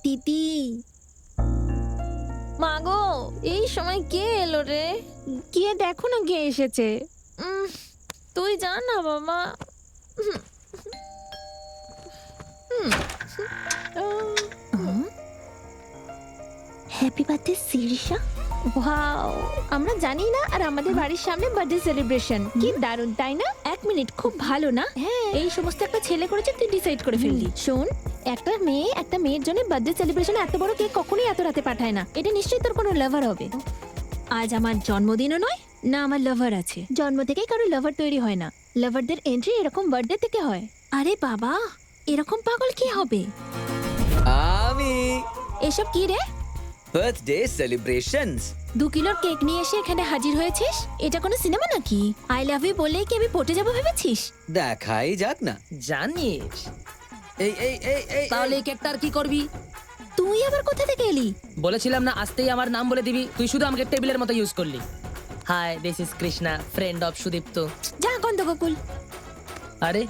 দিদি মাগো, এই সময় কে এলো রে? গিয়ে দেখো না কে এসেছে। তুই জান না বাবা। Happy birthday Shirisha. ওয়াও, আমরা জানি না আর আমাদের বাড়ির সামনে বার্থডে সেলিব্রেশন। কি দারুণ তাই না? এক মিনিট, খুব ভালো না? হ্যাঁ। এই সমস্ত একটা ছেলে করেছে, তুই ডিসাইড করে ফেললি। শোন, একটা মেয়ের জন্য বার্থডে সেলিব্রেশন এত বড় কেক কখনোই এত রাতে পাঠায় না। এটা নিশ্চয়ই তোর কোনো লাভার হবে। আজ আমার জন্মদিনও নয়, না আমার লাভার আছে। জন্ম থেকেই কারো লাভার তৈরি হয় না, লাভারদের এন্ট্রি এরকম বার্থডে থেকে হয়। আরে বাবা, এরকম পাগল কি হবে? আমি এসব কি রে? Birthday celebrations. 2 কিলোর কেক নিয়ে এসে এখানে হাজির হয়েছিস? এটা কোনো সিনেমা নাকি? আই লাভ ইউ বললেই কি আমি পটে যাবো ভেবেছিস? দেখাই যাক না। জানিস এই এই এই এই তাহলে এই কেকটার কি করবি? তুই আবার কোথা থেকে এলি? বলেছিলাম না আসতেই আমার নাম বলে দিবি, তুই শুধু আমাকে টেবিলের মতো ইউজ করলি। Hi, this is Krishna, friend of Sudipta. যা গন্ধগোকুল। আরে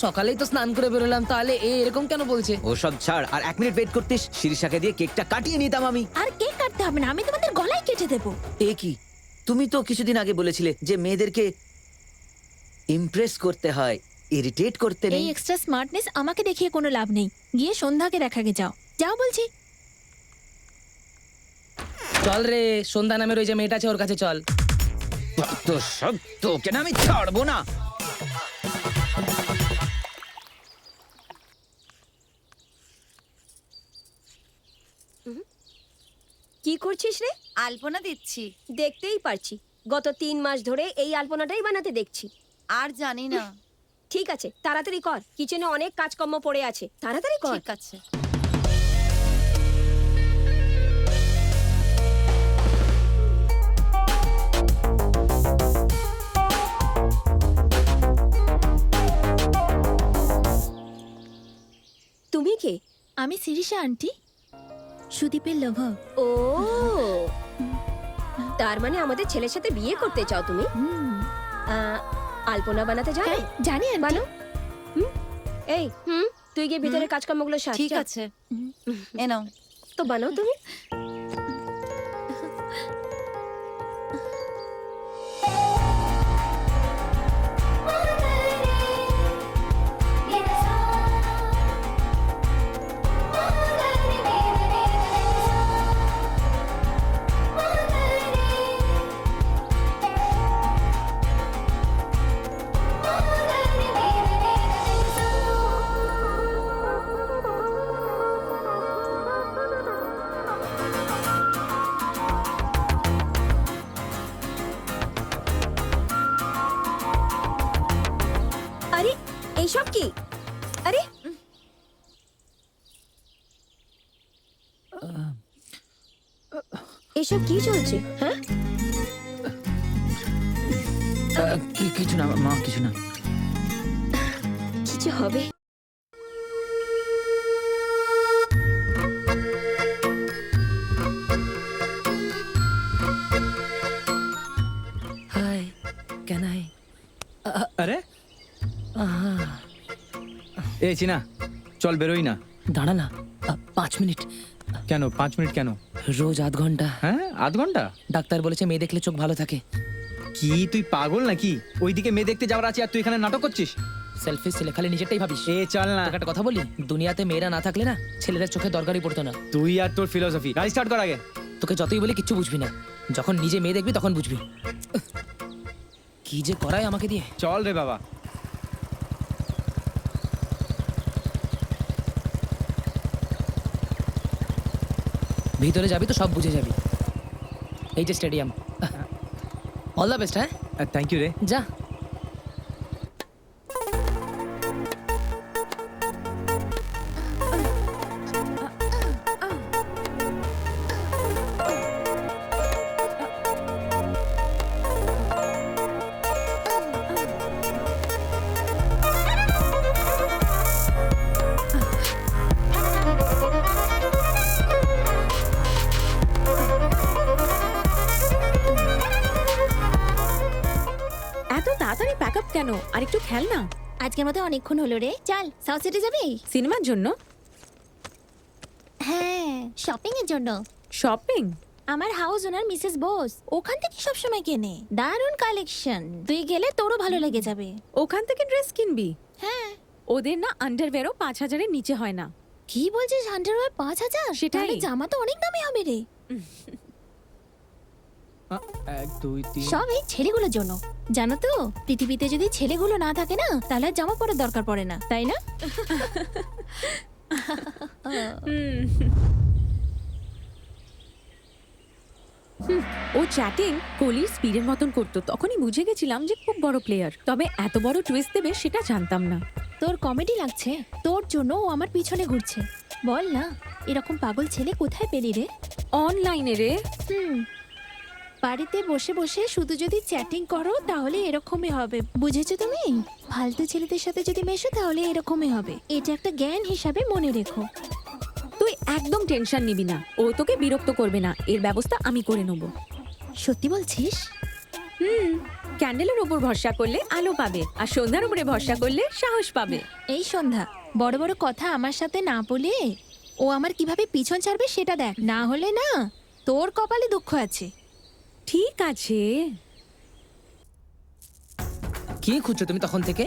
সকালেই তো স্নান করে বেরোলাম, তাহলে এরকম কেন বলছে? ওসব ছাড়, আর 1 মিনিট ওয়েট করতিস, শিরিষাকে দিয়ে কেকটা কাটিয়ে নিতাম আমি। আর কেক কাটতে হবে না, আমি তোমাদের গলায় কেটে দেবো। এ কি, তুমি তো কিছুদিন আগে বলেছিলে যে মেয়েদেরকে ইমপ্রেস করতে হয়, ইরিটেট করতে এই নেই। এক্সট্রা স্মার্টনেস আমাকে দেখিয়ে কোনো লাভ নেই। গিয়ে সন্ধ্যাকে দেখাকে যাও, যাও বলছি। চল রে, সন্ধ্যা নামের ওই যে মেয়েটা আছে ওর কাছে চল। তো সব তোকে না আমি ছাড়বো না। কি করছিস রে? আলপনা দিচ্ছি। দেখতেই পারছি, গত 3 মাস ধরে এই আলপনাটাই বানাতে দেখছি। আর জানি না। ঠিক আছে, তাড়াতাড়ি কর, কিচেনে অনেক কাজকর্ম পড়ে আছে, তাড়াতাড়ি কর। ঠিক আছে। তুমি কে? আমি শিরিষা আন্টি, সুদীপের লাভার। ও, তার মানে আমাদের ছেলের সাথে বিয়ে করতে চাও তুমি? আলপনা বানাতে জানো? হ্যাঁ, জানি আন্টি। বানো। এই তুই গিয়ে ভিতরে কাজকর্মগুলো সার। ঠিক যা। আছে, এ নাও। তো বানাও তুমি। আরে এইসব কি? আরে এসব কি চলছে? হ্যাঁ, কিছু না মা, কিছু না। কিছু হবে। Hi, can I? আরে এই চিনা, চল বেরোই না। দাঁড়া না, 5 মিনিট। কেন 5 মিনিট কেন? রোজ আধ ঘন্টা। হ্যাঁ, আধ ঘন্টা? ডাক্তার বলেছে মেয়ে দেখলে চোখ ভালো থাকে। কি তুই পাগল নাকি? ওইদিকে মেয়ে দেখতে যাওয়ার আছে আর তুই এখানে নাটক করছিস? সেলফিশ ছেলে, খালি নিজেরটাই ভাবিস। এ চল না। তোকে একটা কথা বলি, দুনিয়াতে মেয়েরা না থাকলে না ছেলেদের চোখে দরকারই পড়তো না। তুই আর তোর ফিলোসফি। গাড়ি স্টার্ট কর আগে। তোকে যতই বলি কিচ্ছু বুঝবি না, যখন নিজে মেয়ে দেখবি তখন বুঝবি। কি যে করায় আমাকে দিয়ে। চল রে বাবা। ভিতরে যাবি তো সব বুঝে যাবি। এই যে স্টেডিয়াম। All the best. হ্যাঁ, থ্যাংক ইউ রে। যা। এত তাড়াতাড়ি প্যাক আপ কেন? আর একটু খেল না। আজকের মতো অনেকক্ষণ হলো রে, চল সাউথ সিটি যাবি সিনেমার জন্য? হ্যাঁ, শপিং এর জন্য। শপিং? আমার হাউস ওনার মিসেস বোস ওখান থেকে সবসময় কেনে, দারুণ কালেকশন। তুই গেলে তোরও ভালো লেগে যাবে। ওখান থেকে ড্রেস কিনবি? হ্যাঁ। ওদের না আন্ডারওয়্যারও 5,000-এর নিচে হয় না। কি বলছিস, 5,000? সেটাই। তাহলে জামা তো অনেক দামি হবে রে। 1 2 3 সব এই ছেলেগুলোর জন্য। জানো তো, পৃথিবীতে যদি ছেলেগুলো না থাকে না, তাহলে আর জামা পরার দরকার পড়ে না, তাই না? ও চ্যাটিং কোহলির স্পিডের মতন করতো, তখনই বুঝে গেছিলাম যে খুব বড় প্লেয়ার। তবে এত বড় টুইস্ট দেবে সেটা জানতাম না। তোর কমেডি লাগছে? তোর জন্য ও আমার পিছনে ঘুরছে। বল না, এরকম পাগল ছেলে কোথায় পেলি রে? অনলাইনে রে। বাড়িতে বসে বসে শুধু যদি চ্যাটিং করো তাহলে এরকমই হবে, বুঝেছো তুমি? ফালতু ছেলেদের সাথে যদি মেশো তাহলে এরকমই হবে। এটা একটা জ্ঞান হিসাবে মনে রেখো। তুই একদম টেনশন নিবি না, ও তোকে বিরক্ত করবে না, এর ব্যবস্থা আমি করে নেব। সত্যি বলছিস? ক্যান্ডেলের ওপর ভরসা করলে আলো পাবে, আর সন্ধ্যার উপরে ভরসা করলে সাহস পাবে। এই সন্ধ্যা, বড় বড় কথা আমার সাথে না বলে ও আমার কিভাবে পিছন ছাড়বে সেটা দেখ, না হলে না তোর কপালে দুঃখ আছে। ঠিক আছে। কি খুঁজছো তুমি তখন থেকে?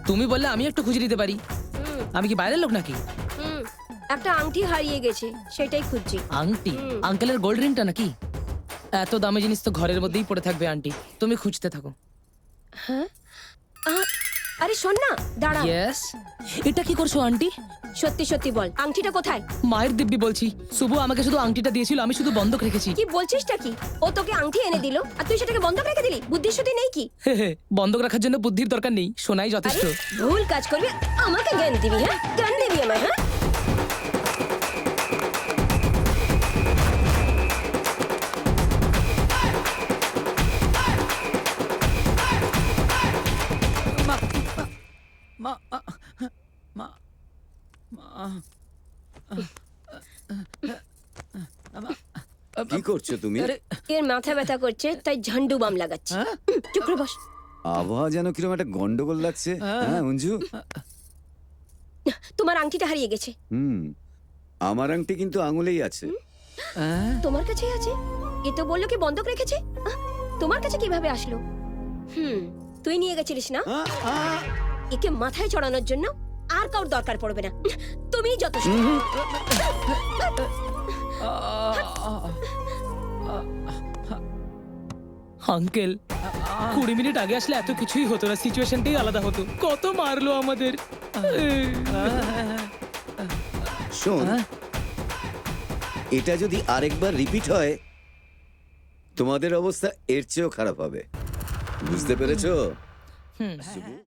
তুমি বললে আমি একটু খুঁজে দিতে পারি। আমি কি বাইরের লোক নাকি? একটা আংটি হারিয়ে গেছে, সেটাই খুঁজছি। আংটি? আঙ্কেলের গোল্ড রিংটা নাকি? এত দামি জিনিস তো ঘরের মধ্যেই পড়ে থাকবে আন্টি, তুমি খুঁজতে থাকো। আরে শোন না, দাঁড়া। ইয়েস। এটা কি করছো আন্টি? সত্যি সত্যি বল, আংটিটা কোথায়? মায়ের দিব্যি বলছি, শুভ আমাকে শুধু আংটিটা দিয়েছিল, আমি শুধু বন্ধক রেখেছি। কি বলছিসটা কি? ও তোকে আংটি এনে দিল আর তুই সেটাকে বন্ধক রেখে দিলি? বুদ্ধি শুদ্ধি নেই কি? বন্ধক রাখার জন্য বুদ্ধির দরকার নেই, শোনাই আরে যথেষ্ট। ভুল কাজ করবি, আমাকে জ্ঞান দিবি? হ্যাঁ, জ্ঞান দিবি আমায়? হ্যাঁ, মা মা কি করছো তুমি? আরে, এর মাথা ব্যথা করছে তাই ঝান্ডু বাম লাগাচ্ছি। চুপ করে বস। আবহাওয়া যেন কিরকম একটা গন্ডগোল লাগছে। হ্যাঁ অঞ্জু, তোমার আংটিটা হারিয়ে গেছে। আমার আংটি কিন্তু আঙুলেই আছে। তোমার কাছেই আছে? এ তো বললো কি বন্ধক রেখেছে। তোমার কাছে কিভাবে আসলো? তুই নিয়ে গেছিলিস না? একে মাথায় চড়ানোর জন্য আর কারোর দরকার পড়বে না, তুমি যথেষ্ট। আঙ্কেল 20 মিনিট আগে আসলে এত কিছুই হতো না, সিচুয়েশনটাই আলাদা হতো। কত মারলো আমাদের। শোন, এটা যদি আরেকবার রিপিট হয় তোমাদের অবস্থা এর চেয়েও খারাপ হবে, বুঝতে পেরেছো?